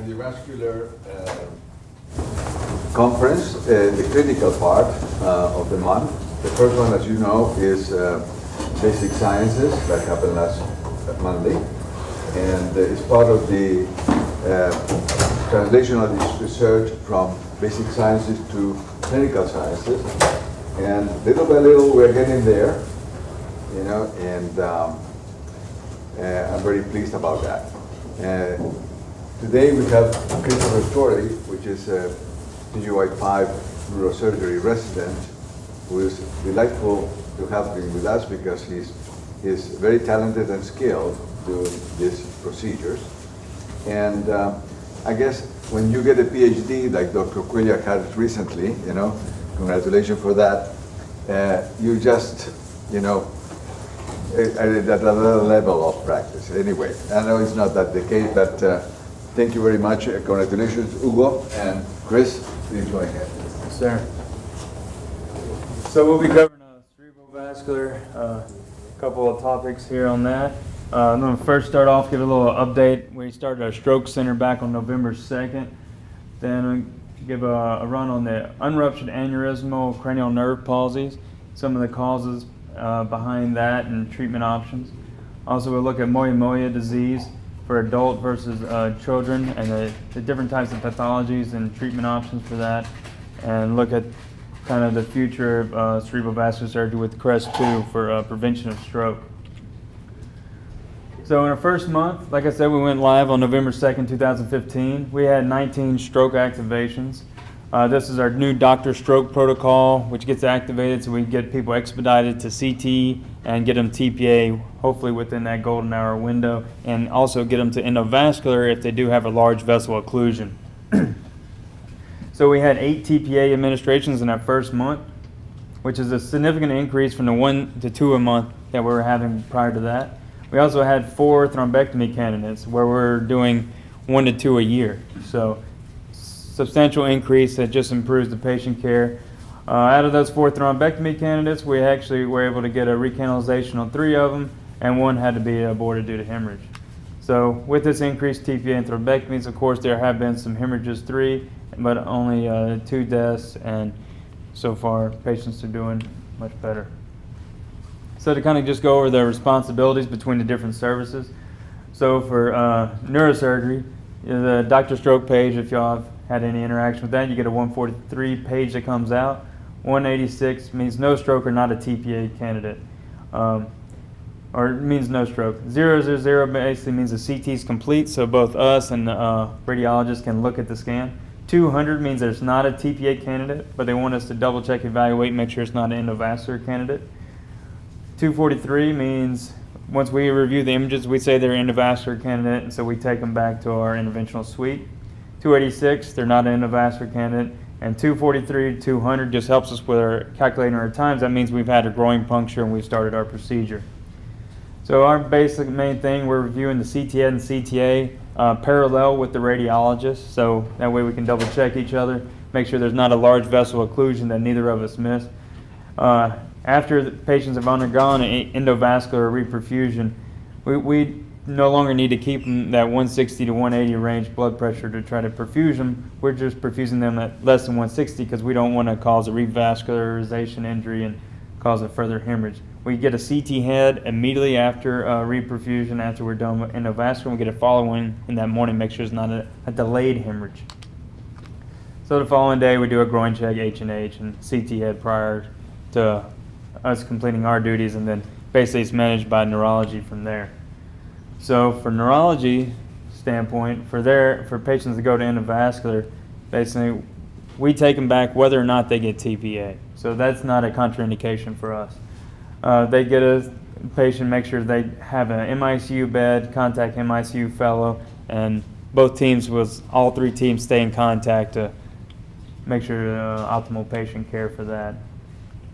Cardiovascular Conference, the critical part of the month. The first one, as you know, is Basic Sciences that happened last Monday, and it's part of the translation of this research from Basic Sciences to Clinical Sciences, and little by little we're getting there, you know, and I'm very pleased about that. Today we have Christopher Storey, which is a CGY5 neurosurgery resident, who is delightful to have him with us because he's very talented and skilled doing these procedures. And I guess when you get a PhD like Dr. Quillia had recently, you know, congratulations for that, you just, you know, at another level of practice. Anyway, I know it's not that the case, but thank you very much. Congratulations, Hugo and Chris. Please go ahead. Yes, sir. So we'll be covering cerebrovascular, a couple of topics here on that. I'm going to first start off, give a little update. We started our stroke center back on November 2nd. Then I'll give a run on the unruptured aneurysmal cranial nerve palsies, some of the causes behind that and treatment options. Also, we'll look at moya disease for adult versus children and the different types of pathologies and treatment options for that, and look at kind of the future of cerebrovascular surgery with CREST-2 for prevention of stroke. So in our first month, like I said, we went live on November 2nd, 2015. We had 19 stroke activations. This is our new doctor stroke protocol, which gets activated so we get people expedited to CT and get them TPA, hopefully within that golden hour window, and also get them to endovascular if they do have a large vessel occlusion. So we had 8 TPA administrations in our first month, which is a significant increase from the 1 to 2 a month that we were having prior to that. We also had 4 thrombectomy candidates where we're doing 1 to 2 a year. So substantial increase that just improves the patient care. Out of those 4 thrombectomy candidates, we actually were able to get a recanalization on 3 of them, and 1 had to be aborted due to hemorrhage. So with this increased TPA and thrombectomies, of course, there have been some hemorrhages, 3, but only 2 deaths, and so far patients are doing much better. So to kind of just go over the responsibilities between the different services. So for neurosurgery, the doctor stroke page, if y'all have had any interaction with that, you get a 143 page that comes out. 186 means no stroke or not a TPA candidate. Or it means no stroke. 000 basically means the CT is complete, so both us and the radiologist can look at the scan. 200 means there's not a TPA candidate, but they want us to double check, evaluate, make sure it's not an endovascular candidate. 243 means once we review the images, we say they're an endovascular candidate, and so we take them back to our interventional suite. 286, they're not an endovascular candidate. And 243 to 200 just helps us with our calculating our times. That means we've had a groin puncture and we've started our procedure. So our basic main thing, we're reviewing the CTA and CTA parallel with the radiologist, so that way we can double check each other, make sure there's not a large vessel occlusion that neither of us miss. After the patients have undergone an endovascular reperfusion, we no longer need to keep them that 160 to 180 range blood pressure to try to perfuse them. We're just perfusing them at less than 160 because we don't want to cause a revascularization injury and cause a further hemorrhage. We get a CT head immediately after reperfusion, after we're done with endovascular. We get a follow-in in that morning, make sure it's not a delayed hemorrhage. So the following day we do a groin check, H&H, and CT head prior to us completing our duties, and then basically it's managed by neurology from there. So for neurology standpoint, for patients that go to endovascular, basically we take them back whether or not they get TPA. So that's not a contraindication for us. They get a patient, make sure they have an MICU bed, contact MICU fellow, and both teams, all 3 teams stay in contact to make sure optimal patient care for that.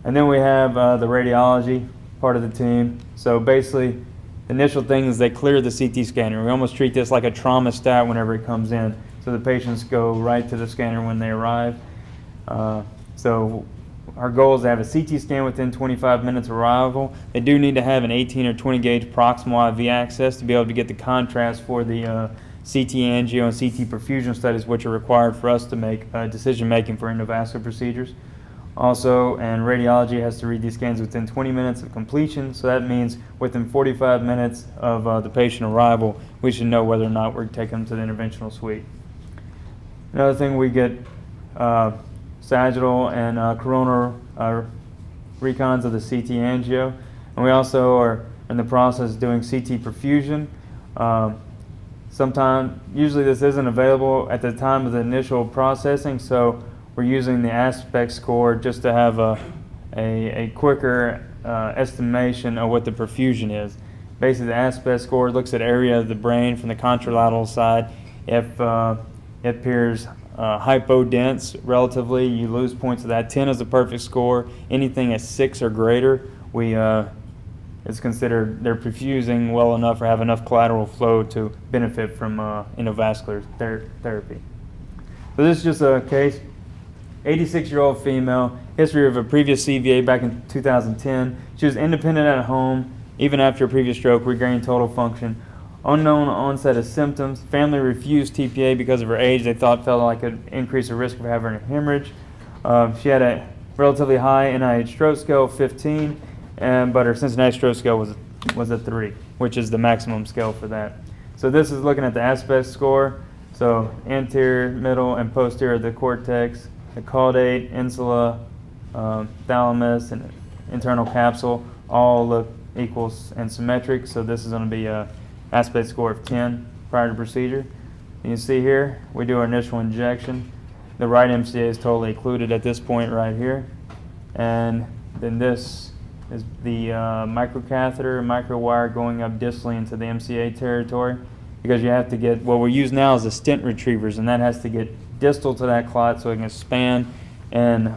And then we have the radiology part of the team. So basically, the initial thing is they clear the CT scanner. We almost treat this like a trauma stat whenever it comes in. So the patients go right to the scanner when they arrive. So our goal is to have a CT scan within 25 minutes of arrival. They do need to have an 18 or 20 gauge proximal IV access to be able to get the contrast for the CT angio and CT perfusion studies, which are required for us to make decision making for endovascular procedures. Also, and radiology has to read these scans within 20 minutes of completion, so that means within 45 minutes of the patient arrival, we should know whether or not we're taking them to the interventional suite. Another thing, we get sagittal and coronal recons of the CT angio, and we also are in the process of doing CT perfusion. Usually this isn't available at the time of the initial processing, so we're using the aspect score just to have a quicker estimation of what the perfusion is. Basically, the aspect score looks at area of the brain from the contralateral side. If it appears hypodense relatively, you lose points of that. 10 is a perfect score. Anything at 6 or greater, it's considered they're perfusing well enough or have enough collateral flow to benefit from endovascular therapy. So this is just a case, 86-year-old female, history of a previous CVA back in 2010. She was independent at home, even after a previous stroke, regained total function. Unknown onset of symptoms. Family refused TPA because of her age. They felt like it would increase the risk of having a hemorrhage. She had a relatively high NIH stroke scale of 15, but her Cincinnati stroke scale was a 3, which is the maximum scale for that. So this is looking at the aspect score. So anterior, middle, and posterior of the cortex, the caudate, insula, thalamus, and internal capsule all look equal and symmetric. So this is going to be a aspect score of 10 prior to procedure. You can see here, we do our initial injection. The right MCA is totally occluded at this point right here. And then this is the microcatheter, microwire going up distally into the MCA territory, because you have to get, what we use now is the stent retrievers, and that has to get distal to that clot so it can span and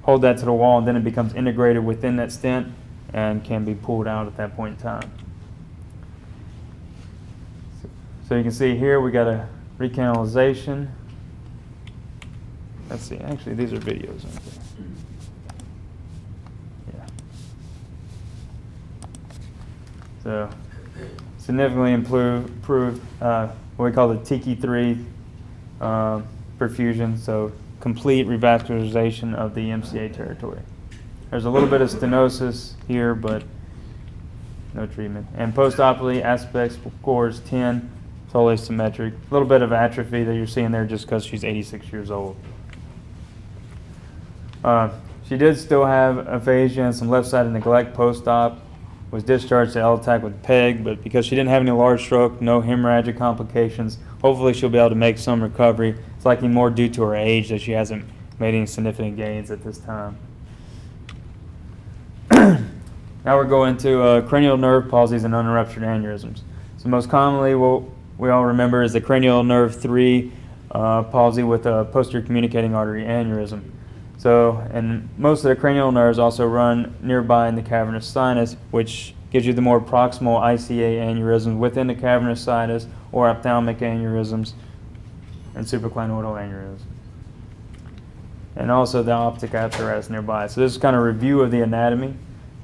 hold that to the wall, and then it becomes integrated within that stent and can be pulled out at that point in time. So you can see here we got a recanalization. Let's see, actually these are videos. Yeah. So significantly improved what we call the TICI-3 perfusion, so complete revascularization of the MCA territory. There's a little bit of stenosis here, but no treatment. And post-operatively, aspect scores 10, totally symmetric. A little bit of atrophy that you're seeing there just because she's 86 years old. She did still have aphasia and some left-sided neglect post-op. Was discharged to LTAC with PEG, but because she didn't have any large stroke, no hemorrhagic complications, hopefully she'll be able to make some recovery. It's likely more due to her age that she hasn't made any significant gains at this time. Now we're going to cranial nerve palsies and unruptured aneurysms. So most commonly what we all remember is the cranial nerve 3 palsy with a posterior communicating artery aneurysm. So, and most of the cranial nerves also run nearby in the cavernous sinus, which gives you the more proximal ICA aneurysms within the cavernous sinus, or ophthalmic aneurysms, and supraclinoidal aneurysms. And also the optic apparatus nearby. So this is kind of a review of the anatomy.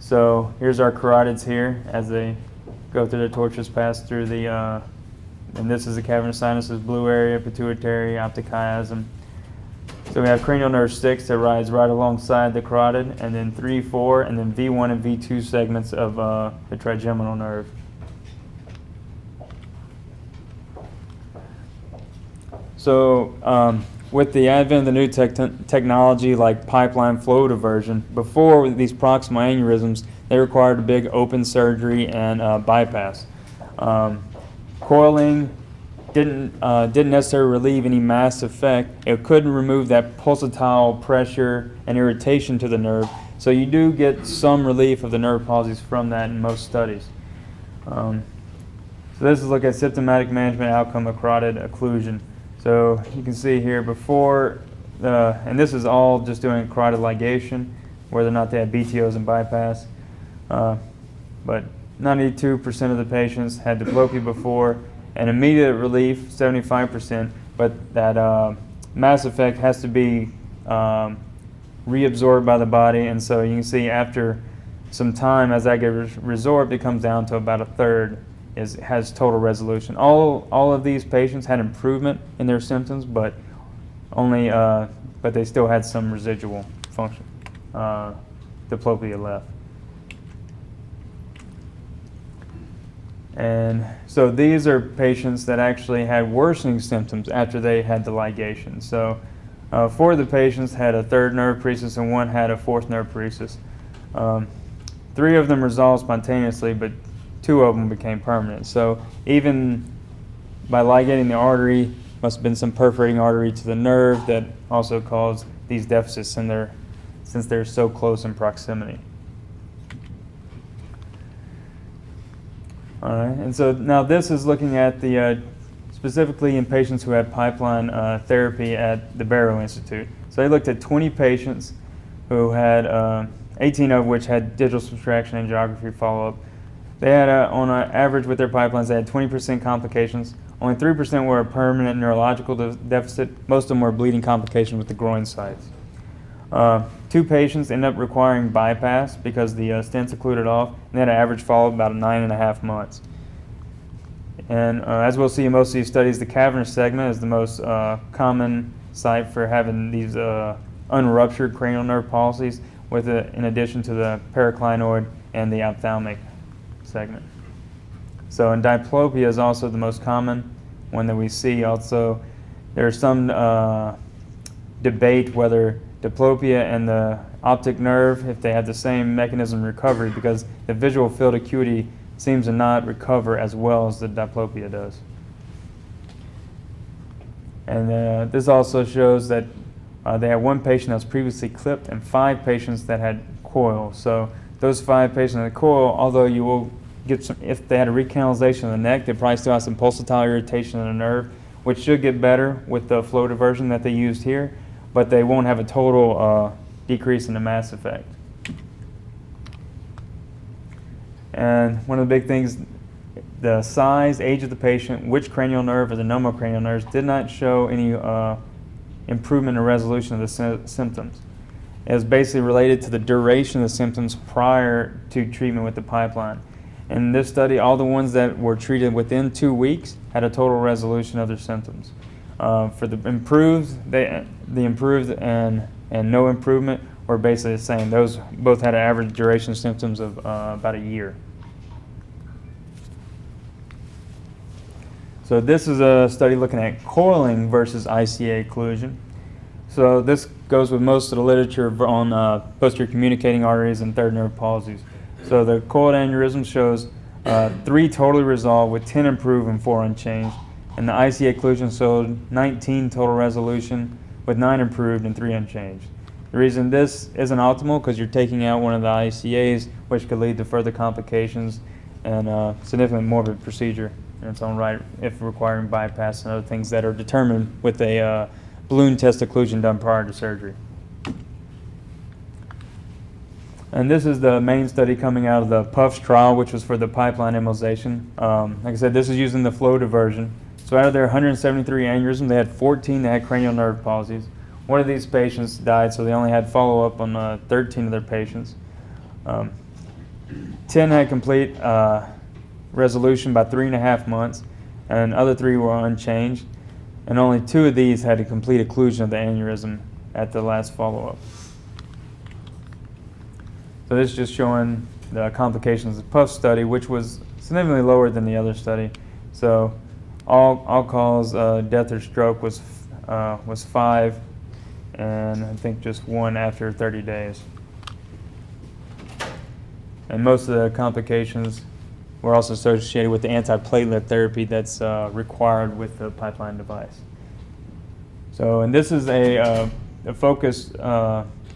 So here's our carotids here as they go through the tortuous pass through the, and this is the cavernous sinus, blue area, pituitary, optic chiasm. So we have cranial nerve 6 that rides right alongside the carotid, and then 3, 4, and then V1 and V2 segments of the trigeminal nerve. So with the advent of the new technology like pipeline flow diversion, before these proximal aneurysms, they required a big open surgery and bypass. Coiling didn't necessarily relieve any mass effect. It couldn't remove that pulsatile pressure and irritation to the nerve. So you do get some relief of the nerve palsies from that in most studies. So this is look at symptomatic management outcome of carotid occlusion. So you can see here before, and this is all just doing carotid ligation, whether or not they had BTOs and bypass. But 92% of the patients had diplopia before, and immediate relief, 75%, but that mass effect has to be reabsorbed by the body, and so you can see after some time, as that gets resorbed, it comes down to about a third. has total resolution. All of these patients had improvement in their symptoms, but they still had some residual function, diplopia left. And so these are patients that actually had worsening symptoms after they had the ligation. So 4 of the patients had a 3rd nerve paresis and 1 had a 4th nerve paresis. 3 of them resolved spontaneously, but 2 of them became permanent. So even by ligating the artery, must have been some perforating artery to the nerve that also caused these deficits since they're so close in proximity. All right, and so now this is looking at the specifically in patients who had pipeline therapy at the Barrow Institute. So they looked at 20 patients who had 18 of which had digital subtraction angiography follow-up. They had, on an average with their pipelines, they had 20% complications. Only 3% were a permanent neurological deficit. Most of them were bleeding complications with the groin sites. 2 patients ended up requiring bypass because the stents occluded off, and they had an average follow-up about 9.5 months. And as we'll see in most of these studies, the cavernous segment is the most common site for having these unruptured cranial nerve palsies, in addition to the paraclinoid and the ophthalmic segment. So, and diplopia is also the most common one that we see. Also, there's some debate whether diplopia and the optic nerve, if they have the same mechanism of recovery, because the visual field acuity seems to not recover as well as the diplopia does. And this also shows that they had 1 patient that was previously clipped and 5 patients that had coil. So those 5 patients that had coil, although you will get some, if they had a recanalization of the neck, they probably still have some pulsatile irritation in the nerve, which should get better with the flow diversion that they used here, but they won't have a total decrease in the mass effect. And one of the big things, the size, age of the patient, which cranial nerve or the nomocranial nerves did not show any improvement in resolution of the symptoms. It was basically related to the duration of the symptoms prior to treatment with the pipeline. In this study, all the ones that were treated within 2 weeks had a total resolution of their symptoms. For the improved, the improved and no improvement were basically the same. Those both had an average duration of symptoms of about a year. So this is a study looking at coiling versus ICA occlusion. So this goes with most of the literature on posterior communicating arteries and 3rd nerve palsies. So the coiled aneurysm shows 3 totally resolved with 10 improved and 4 unchanged. And the ICA occlusion showed 19 total resolution with 9 improved and 3 unchanged. The reason this isn't optimal because you're taking out one of the ICAs, which could lead to further complications and significant morbid procedure in its own right if requiring bypass and other things that are determined with a balloon test occlusion done prior to surgery. And this is the main study coming out of the PUFS trial, which was for the pipeline embolization. Like I said, this is using the flow diversion. So out of their 173 aneurysms, they had 14 that had cranial nerve palsies. One of these patients died, so they only had follow-up on 13 of their patients. 10 had complete resolution by 3.5 months, and the other 3 were unchanged. And only 2 of these had a complete occlusion of the aneurysm at the last follow-up. So this is just showing the complications of the PUFS study, which was significantly lower than the other study. So all-cause death or stroke was 5, and I think just 1 after 30 days. And most of the complications were also associated with the antiplatelet therapy that's required with the pipeline device. So, and this is a focused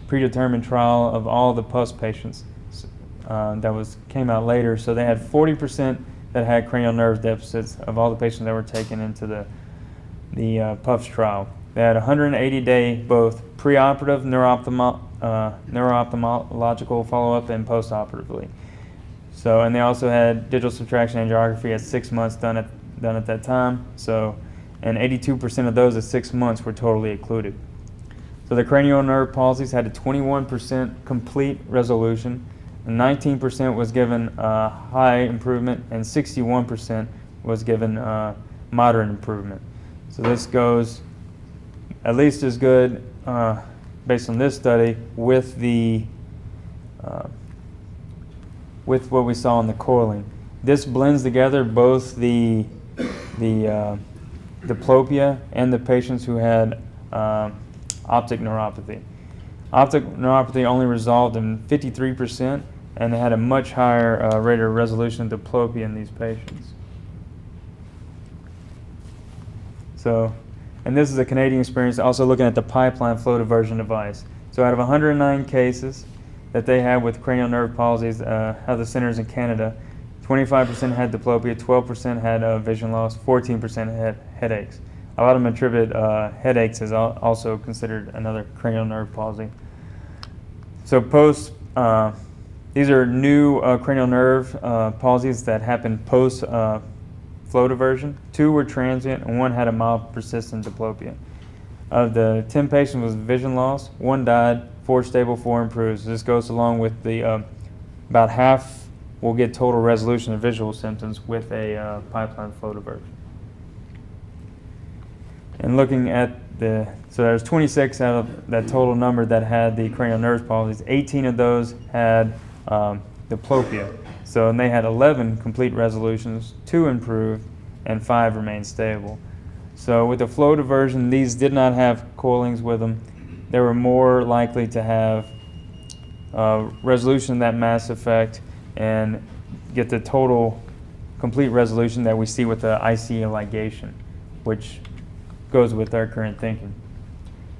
predetermined trial of all the PUFS patients that came out later. So they had 40% that had cranial nerve deficits of all the patients that were taken into the PUFS trial. They had 180-day both preoperative neuroophthalmological follow-up and postoperatively. So, and they also had digital subtraction angiography at 6 months done at that time. So, and 82% of those at 6 months were totally occluded. So the cranial nerve palsies had a 21% complete resolution, and 19% was given high improvement, and 61% was given moderate improvement. So this goes at least as good, based on this study, with with what we saw in the coiling. This blends together both the diplopia and the patients who had optic neuropathy. Optic neuropathy only resolved in 53%, and they had a much higher rate of resolution of diplopia in these patients. So, and this is a Canadian experience, also looking at the pipeline flow diversion device. So out of 109 cases that they had with cranial nerve palsies, out the centers in Canada, 25% had diplopia, 12% had vision loss, 14% had headaches. A lot of them attribute headaches as also considered another cranial nerve palsy. So these are new cranial nerve palsies that happened post flow diversion. 2 were transient and 1 had a mild persistent diplopia. Of the 10 patients with vision loss, 1 died, 4 stable, 4 improved. So this goes along with the about half will get total resolution of visual symptoms with a pipeline flow diversion. And looking at so there's 26 out of that total number that had the cranial nerve palsies. 18 of those had diplopia. So, and they had 11 complete resolutions, 2 improved, and 5 remained stable. So with the flow diversion, these did not have coilings with them. They were more likely to have resolution of that mass effect and get the total complete resolution that we see with the IC ligation, which goes with our current thinking.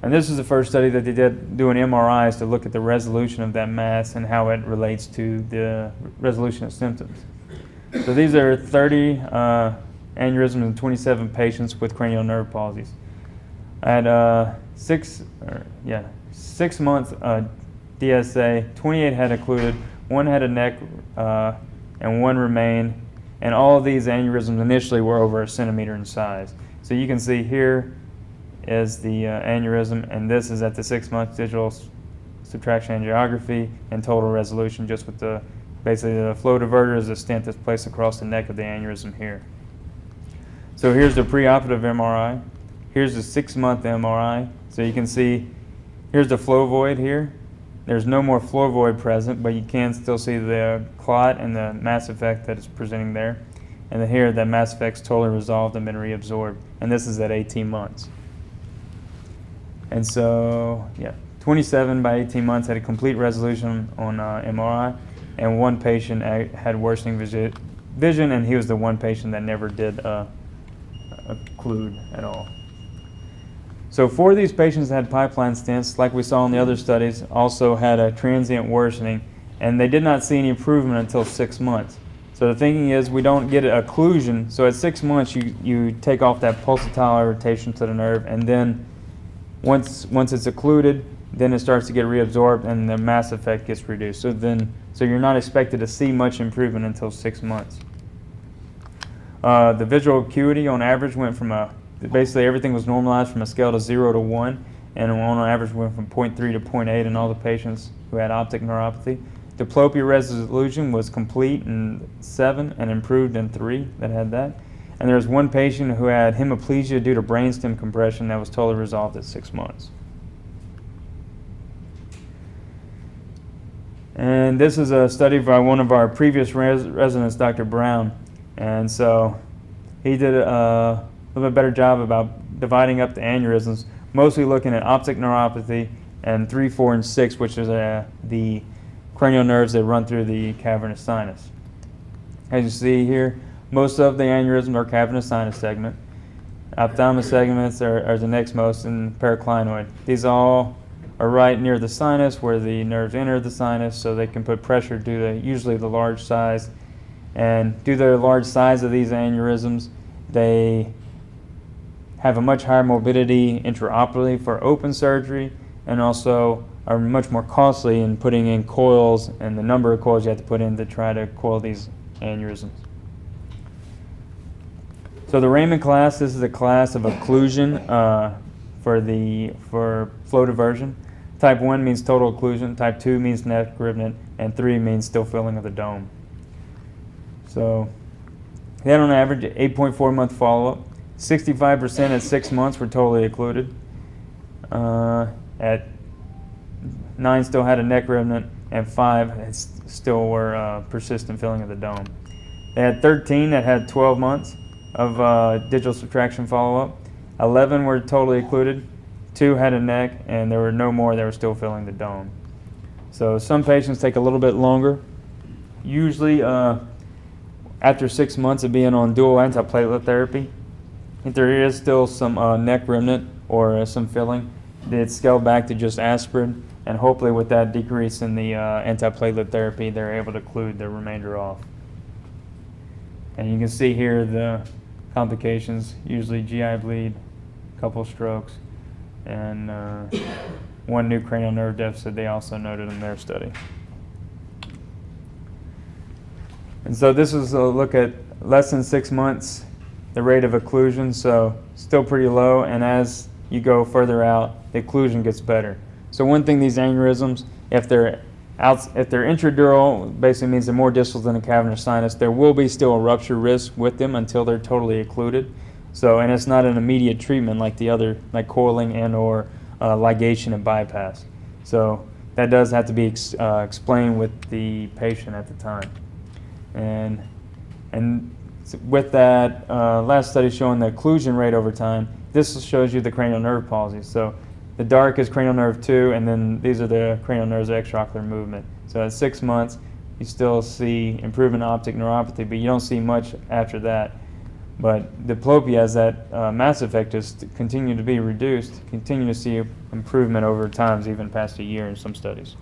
And this is the first study that they did doing MRIs to look at the resolution of that mass and how it relates to the resolution of symptoms. So these are 30 aneurysms in 27 patients with cranial nerve palsies. At 6 months DSA, 28 had occluded, 1 had a neck, and 1 remained. And all of these aneurysms initially were over 1 centimeter in size. So you can see here is the aneurysm, and this is at the 6-month digital subtraction angiography and total resolution, just with basically the flow diverter is a stent that's placed across the neck of the aneurysm here. So here's the preoperative MRI. Here's the 6-month MRI. So you can see here's the flow void here. There's no more flow void present, but you can still see the clot and the mass effect that is presenting there. And then here, that mass effect's totally resolved and been reabsorbed. And this is at 18 months. And so, 27 by 18 months had a complete resolution on MRI, and 1 patient had worsening vision, and he was the 1 patient that never did occlude at all. So 4 of these patients that had pipeline stents, like we saw in the other studies, also had a transient worsening, and they did not see any improvement until 6 months. So the thinking is we don't get an occlusion, so at 6 months you take off that pulsatile irritation to the nerve, and then once it's occluded, then it starts to get reabsorbed and the mass effect gets reduced. So you're not expected to see much improvement until 6 months. The visual acuity on average went from basically everything was normalized from a scale of 0 to 1, and on average went from 0.3 to 0.8 in all the patients who had optic neuropathy. Diplopia resolution was complete in 7 and improved in 3 that had that. And there was 1 patient who had hemiplegia due to brainstem compression that was totally resolved at 6 months. And this is a study by one of our previous residents, Dr. Brown. And so he did a little bit better job about dividing up the aneurysms, mostly looking at optic neuropathy and 3, 4, and 6, which is the cranial nerves that run through the cavernous sinus. As you see here, most of the aneurysms are cavernous sinus segment. Ophthalmic segments are the next most, and periclinoid. These all are right near the sinus where the nerves enter the sinus, so they can put pressure due to usually the large size. And due to the large size of these aneurysms, they have a much higher morbidity intraoperatively for open surgery, and also are much more costly in putting in coils and the number of coils you have to put in to try to coil these aneurysms. So the Raymond class, this is a class of occlusion for flow diversion. Type 1 means total occlusion, type 2 means neck remnant, and 3 means still filling of the dome. So they had on average 8.4 month follow-up. 65% at 6 months were totally occluded. At 9 still had a neck remnant, and 5 still were persistent filling of the dome. They had 13 that had 12 months of digital subtraction follow-up. 11 were totally occluded. 2 had a neck, and there were no more that were still filling the dome. So some patients take a little bit longer. Usually after 6 months of being on dual antiplatelet therapy, if there is still some neck remnant or some filling, they'd scale back to just aspirin, and hopefully with that decrease in the antiplatelet therapy, they're able to occlude the remainder off. And you can see here the complications, usually GI bleed, a couple strokes, and 1 new cranial nerve deficit they also noted in their study. And so this is a look at less than 6 months, the rate of occlusion, so still pretty low, and as you go further out, the occlusion gets better. So one thing, these aneurysms, if they're intradural, basically means they're more distal than the cavernous sinus, there will be still a rupture risk with them until they're totally occluded. So, and it's not an immediate treatment like the other, like coiling and or ligation and bypass. So that does have to be explained with the patient at the time. And with that, last study showing the occlusion rate over time, this shows you the cranial nerve palsy. So the dark is cranial nerve 2, and then these are the cranial nerves of extraocular movement. So at 6 months, you still see improvement in optic neuropathy, but you don't see much after that. But diplopia, as that mass effect is continue to be reduced, continue to see improvement over times, even past a year in some studies.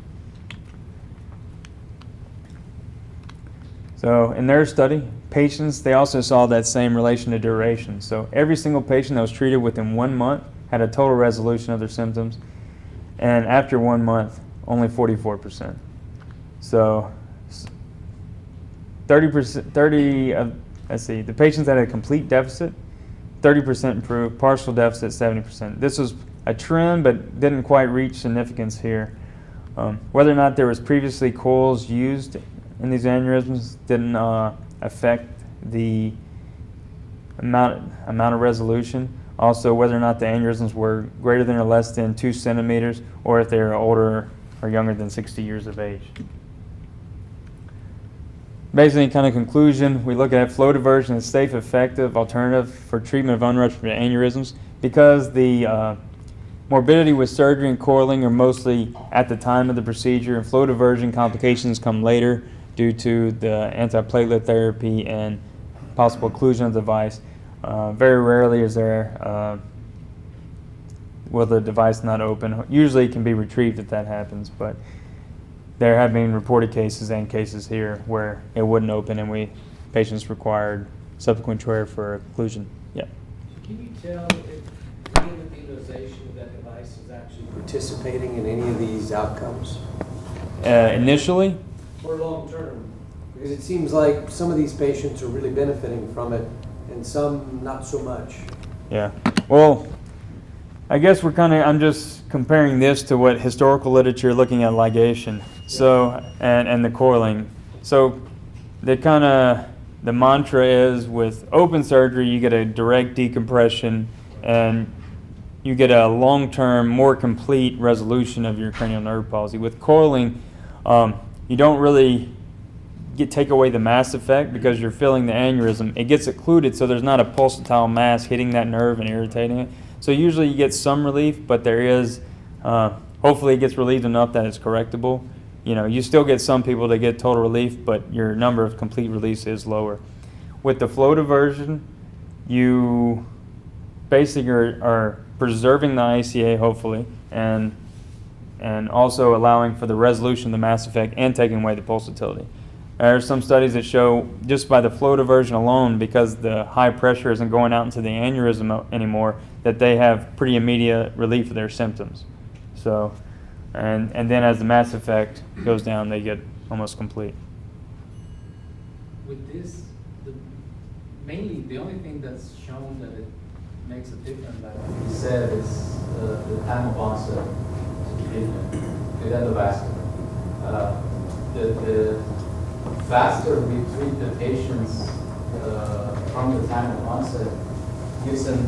So in their study, patients, they also saw that same relation to duration. So every single patient that was treated within 1 month had a total resolution of their symptoms, and after 1 month, only 44%. So 30%, the patients that had a complete deficit, 30% improved, partial deficit, 70%. This was a trend, but didn't quite reach significance here. Whether or not there was previously coils used in these aneurysms didn't affect the amount of resolution. Also, whether or not the aneurysms were greater than or less than 2 centimeters, or if they were older or younger than 60 years of age. Basically, kind of conclusion, we look at flow diversion as safe, effective alternative for treatment of unruptured aneurysms because the morbidity with surgery and coiling are mostly at the time of the procedure, and flow diversion complications come later due to the antiplatelet therapy and possible occlusion of the device. Very rarely is there, will the device not open. Usually it can be retrieved if that happens, but there have been reported cases and cases here where it wouldn't open and patients required subsequent care for occlusion. Yeah. Can you tell if the utilization of that device is actually participating in any of these outcomes? Initially? Or long term? Because it seems like some of these patients are really benefiting from it and some not so much. Yeah. Well, I guess I'm just comparing this to what historical literature looking at ligation. So, and the coiling. So the mantra is with open surgery, you get a direct decompression and you get a long-term, more complete resolution of your cranial nerve palsy. With coiling, you don't really take away the mass effect because you're filling the aneurysm. It gets occluded, so there's not a pulsatile mass hitting that nerve and irritating it. So usually you get some relief, but there is, hopefully it gets relieved enough that it's correctable. You know, you still get some people that get total relief, but your number of complete release is lower. With the flow diversion, you basically are preserving the ICA, hopefully, and also allowing for the resolution of the mass effect and taking away the pulsatility. There are some studies that show just by the flow diversion alone, because the high pressure isn't going out into the aneurysm anymore, that they have pretty immediate relief of their symptoms. So, and then as the mass effect goes down, they get almost complete. With this, mainly the only thing that's shown that it makes a difference, like you said, is the time of onset. treatment with endovascular. The faster we treat the patients from the time of onset gives them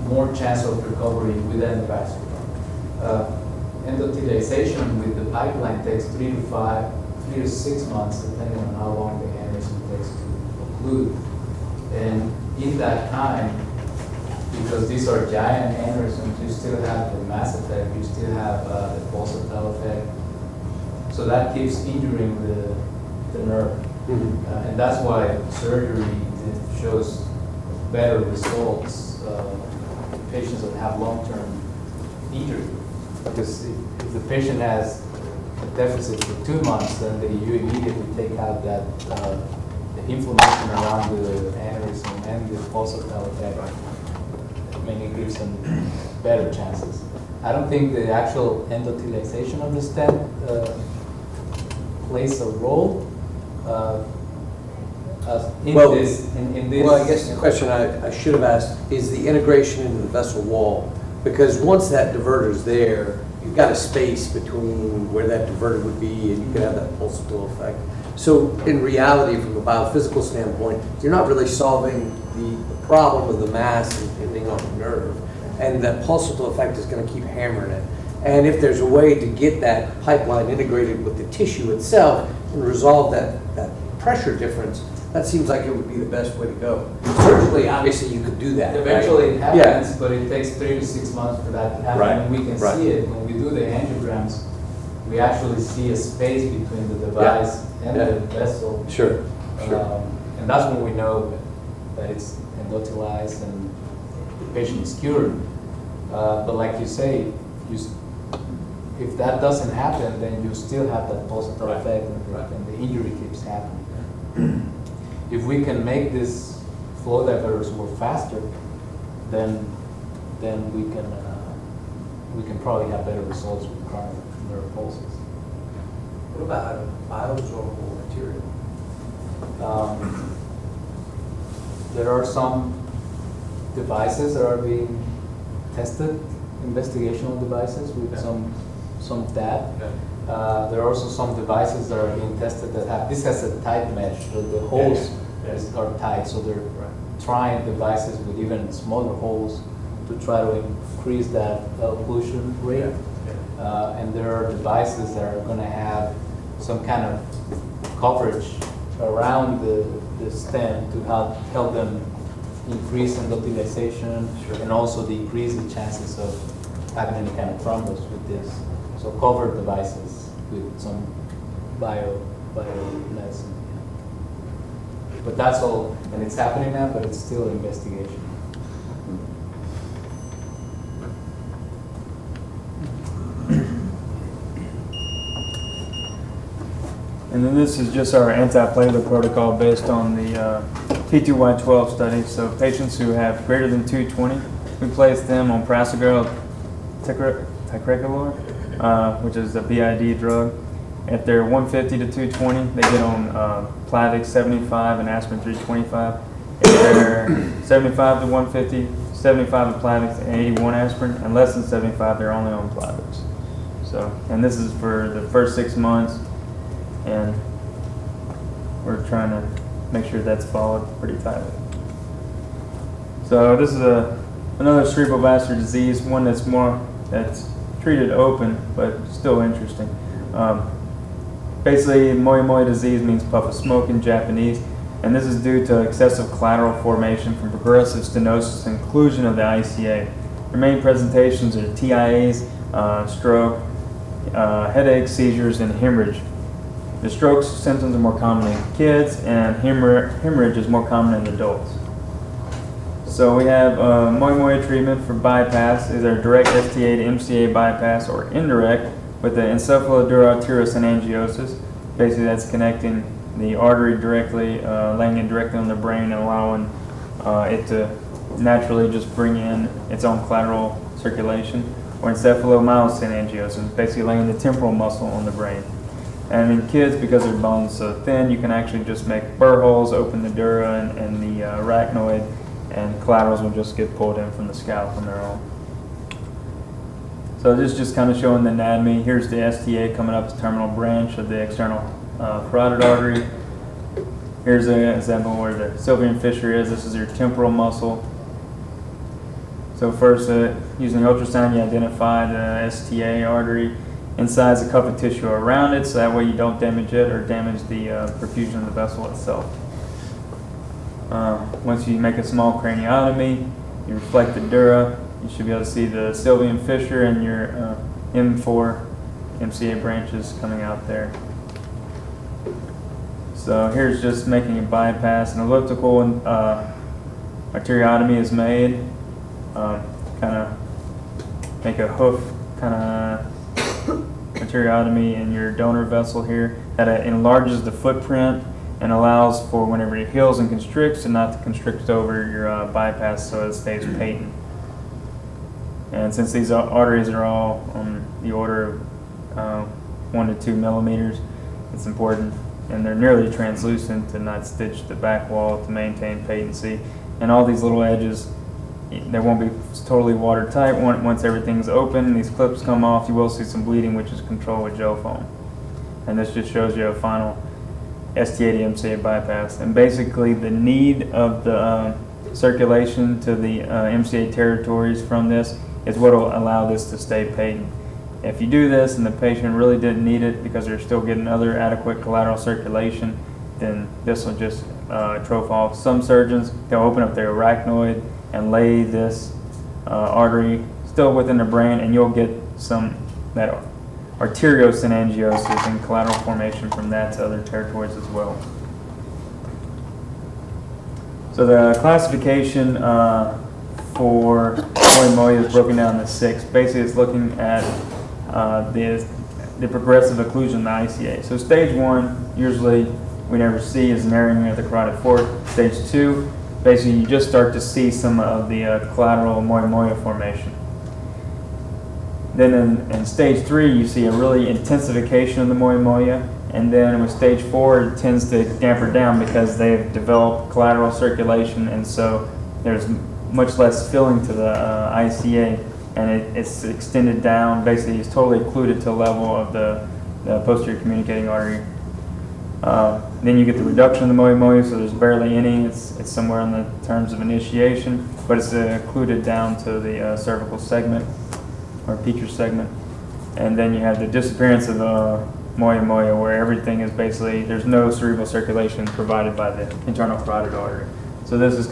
more chance of recovery with endovascular. Endothelialization with the pipeline takes 3 to 6 months, depending on how long the aneurysm takes to occlude. And in that time, because these are giant aneurysms, you still have the mass effect, you still have the pulsatile effect. So that keeps injuring the nerve. Mhm. And that's why surgery shows better results in patients that have long-term injury. Because if the patient has a deficit for 2 months, then you immediately take out that the inflammation around the aneurysm and the pulsatile effect. I mean, it gives them better chances. I don't think the actual endothelialization of the stent plays a role in Well, this. Well, I guess the question I should have asked is the integration into the vessel wall. Because once that diverter is there, you've got a space between where that diverter would be and you could have that pulsatile effect. So in reality, from a biophysical standpoint, you're not really solving the problem of the mass impinging on the nerve. And that pulsatile effect is going to keep hammering it. And if there's a way to get that pipeline integrated with the tissue itself and resolve that pressure difference, that seems like it would be the best way to go. Surgically, obviously, you could do that. Eventually it right? happens, but it takes 3 to 6 months for that to happen. Right, And we can right. see it when we do the angiograms. We actually see a space between the device and Yeah. the vessel. Sure, sure. And that's when we know that it's endothelized and the patient is cured. But like you say, if that doesn't happen, then you still have that pulsatile Right, effect right. and the injury keeps happening. If we can make this flow diverters work faster, then we can probably have better results with chronic nerve pulses. What about a bioabsorbable material? There are some devices that are being tested, investigational devices with some of that. There are also some devices that are being tested that have, this has a tight mesh, so the holes are tight, so they're trying devices with even smaller holes to try to increase that occlusion rate. And there are devices that are going to have some kind of coverage around the stent to help them increase endothelialization and also decrease the chances of having any kind of thrombus with this. So covered devices with some biomedicine. But that's all, and it's happening now, but it's still investigation. And then this is just our antiplatelet protocol based on the T2Y12 study. So patients who have greater than 220, we place them on prasugrel ticagrelor, which is a BID drug. If they're 150 to 220, they get on Plavix 75 and aspirin 325. If they're 75 to 150, 75 of Plavix and 81 aspirin, and less than 75, they're only on Plavix. So, and this is for the first 6 months, and we're trying to make sure that's followed pretty tightly. So this is another cerebrovascular disease, one that's treated open, but still interesting. Basically, moi disease means puff of smoke in Japanese, and this is due to excessive collateral formation from progressive stenosis and occlusion of the ICA. The main presentations are TIAs, stroke, headache, seizures, and hemorrhage. The stroke symptoms are more common in kids, and hemorrhage is more common in adults. So we have moi treatment for bypass, either direct STA to MCA bypass or indirect with the encephaloduro-arteriosyngangiosis. Basically, that's connecting the artery directly, laying it directly on the brain and allowing it to naturally just bring in its own collateral circulation. Or encephalomyosyngangiosis, basically laying the temporal muscle on the brain. And in kids, because their bones are so thin, you can actually just make burr holes, open the dura and the arachnoid, and collaterals will just get pulled in from the scalp on their own. So this is just kind of showing the anatomy. Here's the STA coming up as terminal branch of the external carotid artery. Here's an example where the sylvian fissure is. This is your temporal muscle. So first, using ultrasound, you identify the STA artery, incise the cuff of tissue around it, so that way you don't damage it or damage the perfusion of the vessel itself. Once you make a small craniotomy, you reflect the dura, you should be able to see the sylvian fissure and your M4 MCA branches coming out there. So here's just making a bypass. An elliptical arteriotomy is made. Kind of make a hoof kind of arteriotomy in your donor vessel here. That enlarges the footprint and allows for whenever it heals and constricts and not to constrict over your bypass so it stays patent. And since these arteries are all on the order of 1 to 2 millimeters, it's important. And they're nearly translucent to not stitch the back wall to maintain patency. And all these little edges, they won't be totally watertight. Once everything's open, these clips come off, you will see some bleeding, which is controlled with gel foam. And this just shows you a final STA to MCA bypass. And basically the need of the circulation to the MCA territories from this is what will allow this to stay patent. If you do this and the patient really didn't need it because they're still getting other adequate collateral circulation, then this will just trough off. Some surgeons, they'll open up their arachnoid and lay this artery still within the brain, and you'll get some that arteriosynangiosis and collateral formation from that to other territories as well. So the classification for moya is broken down into 6. Basically, it's looking at the progressive occlusion in the ICA. So stage 1, usually we never see, is narrowing of the carotid fork. Stage 2, basically you just start to see some of the collateral moya formation. Then in stage 3, you see a really intensification of the moya, and then with stage 4, it tends to damper down because they've developed collateral circulation, and so there's much less filling to the ICA, and it's extended down. Basically, it's totally occluded to the level of the posterior communicating artery. Then you get the reduction of the moya, so there's barely any. It's somewhere in the terms of initiation, but it's occluded down to the cervical segment or Petrie segment. And then you have the disappearance of the moya, where everything is basically, there's no cerebral circulation provided by the internal carotid artery. So this is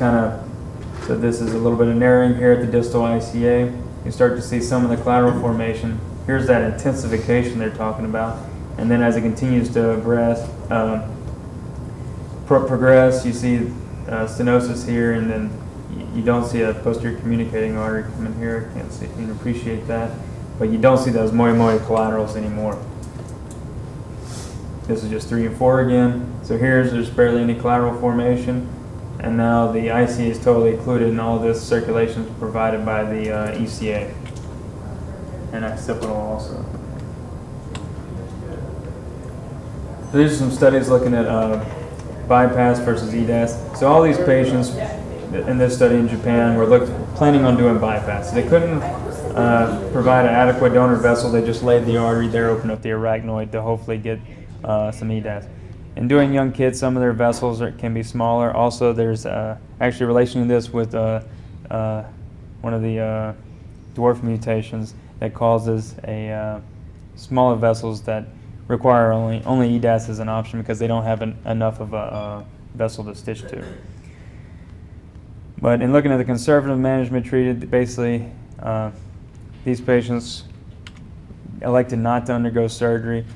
this is a little bit of narrowing here at the distal ICA. You start to see some of the collateral formation. Here's that intensification they're talking about. And then as it continues to progress, you see stenosis here, and then you don't see a posterior communicating artery coming here. I can't see if you can appreciate that. But you don't see those moya collaterals anymore. This is just 3 and 4 again. So there's barely any collateral formation. And now the ICA is totally occluded, and all of this circulation is provided by the ECA and occipital also. So these are some studies looking at bypass versus EDAS. So all these patients in this study in Japan were planning on doing bypass. They couldn't provide an adequate donor vessel. They just laid the artery there, opened up the arachnoid to hopefully get some EDAS. In doing young kids, some of their vessels can be smaller. Also, there's actually a relation to this with one of the dwarf mutations that causes smaller vessels that require only EDAS as an option because they don't have enough of a vessel to stitch to. But in looking at the conservative management treated, basically these patients elected not to undergo surgery.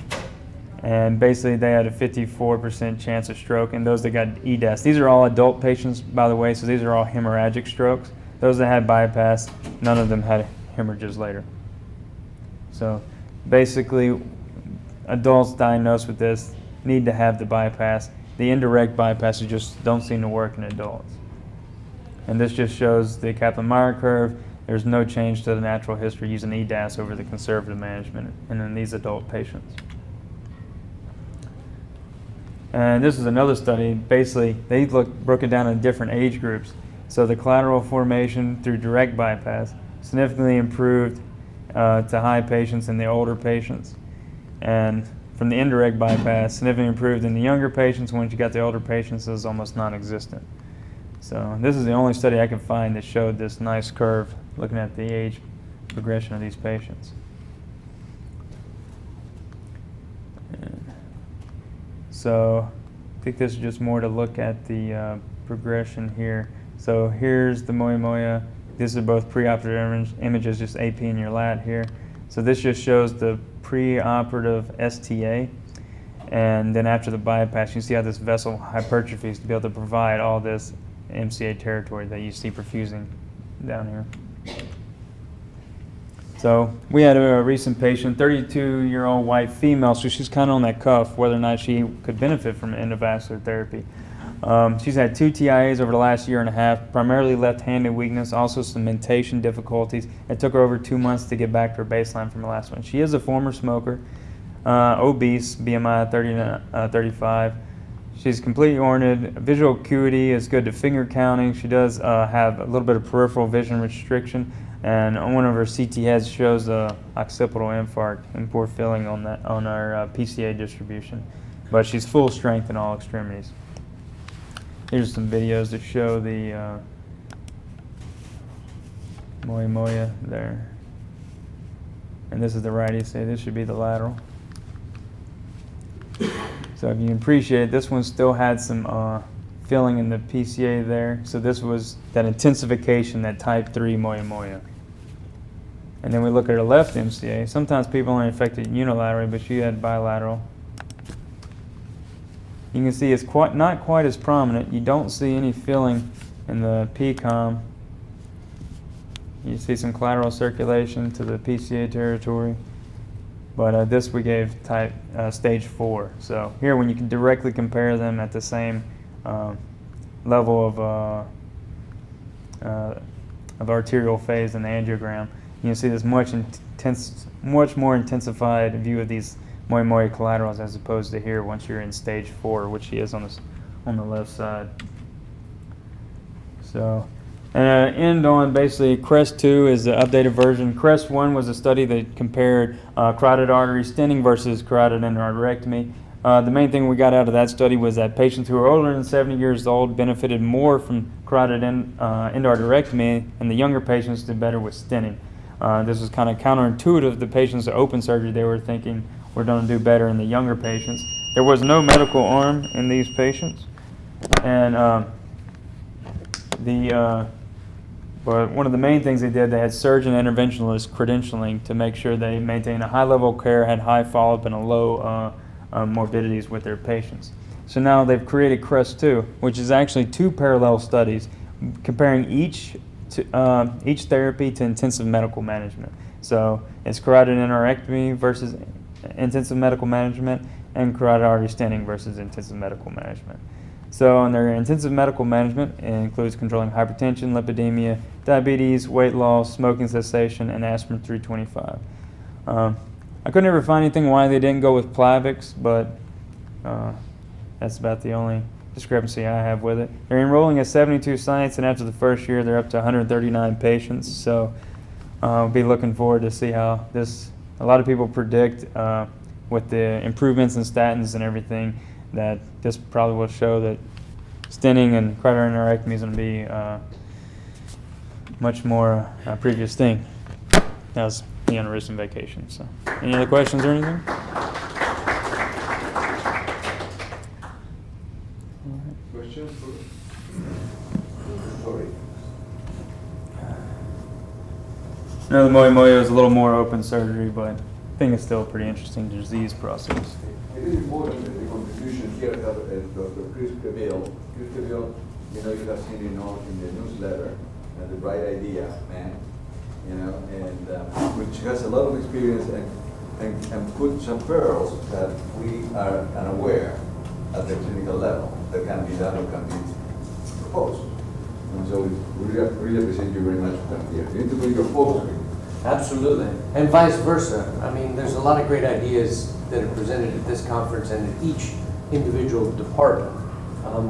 And basically, they had a 54% chance of stroke, and those that got EDAS. These are all adult patients, by the way, so these are all hemorrhagic strokes. Those that had bypass, none of them had hemorrhages later. So basically, adults diagnosed with this need to have the bypass. The indirect bypasses just don't seem to work in adults. And this just shows the Kaplan-Meier curve. There's no change to the natural history using EDAS over the conservative management and in these adult patients. And this is another study. Basically, they broke it down in different age groups. So the collateral formation through direct bypass significantly improved to high patients and the older patients. And from the indirect bypass, significantly improved in the younger patients. Once you got the older patients, it was almost non-existent. So this is the only study I could find that showed this nice curve looking at the age progression of these patients. So I think this is just more to look at the progression here. So here's the moya. These are both preoperative images, just AP in your lat here. So this just shows the preoperative STA. And then after the bypass, you see how this vessel hypertrophies to be able to provide all this MCA territory that you see perfusing down here. So we had a recent patient, 32-year-old white female, so she's kind of on that cuff whether or not she could benefit from endovascular therapy. She's had 2 TIAs over the last year and a half, primarily left-handed weakness, also some mentation difficulties. It took her over 2 months to get back to her baseline from the last one. She is a former smoker, obese, BMI 35. She's completely oriented. Visual acuity is good to finger counting. She does have a little bit of peripheral vision restriction, and one of her CT heads shows occipital infarct and poor filling on our PCA distribution. But she's full strength in all extremities. Here's some videos that show the moya there. And this is the right ACA. This should be the lateral. So if you can appreciate, this one still had some filling in the PCA there. So this was that intensification, that type 3 moya. And then we look at her left MCA. Sometimes people only affected unilaterally, but she had bilateral. You can see it's not quite as prominent. You don't see any filling in the PCOM. You see some collateral circulation to the PCA territory. But this we gave type stage 4. So here, when you can directly compare them at the same level of arterial phase in the angiogram, you can see this much more intensified view of these moya collaterals as opposed to here once you're in stage 4, which she is on the left side. So, and end on basically CREST-2 is the updated version. CREST-1 was a study that compared carotid artery stenting versus carotid endarterectomy. The main thing we got out of that study was that patients who were older than 70 years old benefited more from carotid endarterectomy, and the younger patients did better with stenting. This was kind of counterintuitive. The patients with open surgery, they were thinking we're going to do better in the younger patients. There was no medical arm in these patients, and but one of the main things they did, they had surgeon interventionalist credentialing to make sure they maintained a high level of care, had high follow-up, and a low morbidities with their patients. So now they've created CREST-2, which is actually 2 parallel studies comparing each therapy to intensive medical management. So it's carotid endarterectomy versus intensive medical management, and carotid artery stenting versus intensive medical management. So in their intensive medical management, it includes controlling hypertension, lipidemia, diabetes, weight loss, smoking cessation, and aspirin 325. I couldn't ever find anything why they didn't go with Plavix, but that's about the only discrepancy I have with it. They're enrolling at 72 sites, and after the first year, they're up to 139 patients. So I'll be looking forward to see how this. A lot of people predict with the improvements in statins and everything that this probably will show that stenting and carotid endarterectomy is going to be much more a previous thing. That was the Aneurysm vacation. So, any other questions or anything? Questions? Sorry. No, the moya is a little more open surgery, but I think it's still a pretty interesting disease process. It is important that the contribution here of Dr. Chris Prevail. Chris Prevail, you have seen in the newsletter, the bright idea, man, and which has a lot of experience and put some pearls that we are unaware at the clinical level that can be done or can be proposed. And so we really appreciate you very much for coming here. You need to put your focus. Absolutely. And vice versa. I mean, there's a lot of great ideas that are presented at this conference and at each individual department.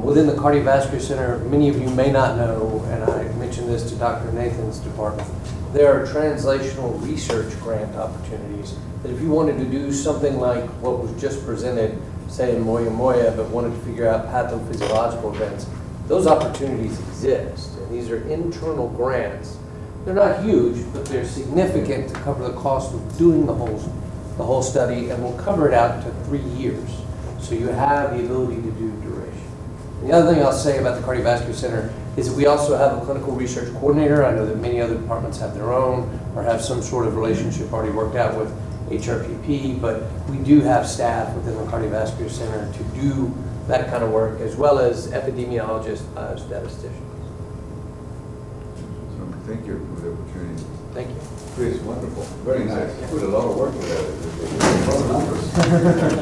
Within the Cardiovascular Center, many of you may not know, and I mentioned this to Dr. Nathan's department, there are translational research grant opportunities that if you wanted to do something like what was just presented, say in Moya Moya, but wanted to figure out pathophysiological events, those opportunities exist. And these are internal grants. They're not huge, but they're significant to cover the cost of doing the whole study, and will cover it out to 3 years. So you have the ability to do duration. The other thing I'll say about the Cardiovascular Center is that we also have a clinical research coordinator. I know that many other departments have their own or have some sort of relationship already worked out with HRPP, but we do have staff within the Cardiovascular Center to do that kind of work, as well as epidemiologists, biostatisticians. So thank you for the opportunity. Thank you. Chris, wonderful, very nice. You put a lot of work into that. A lot of numbers.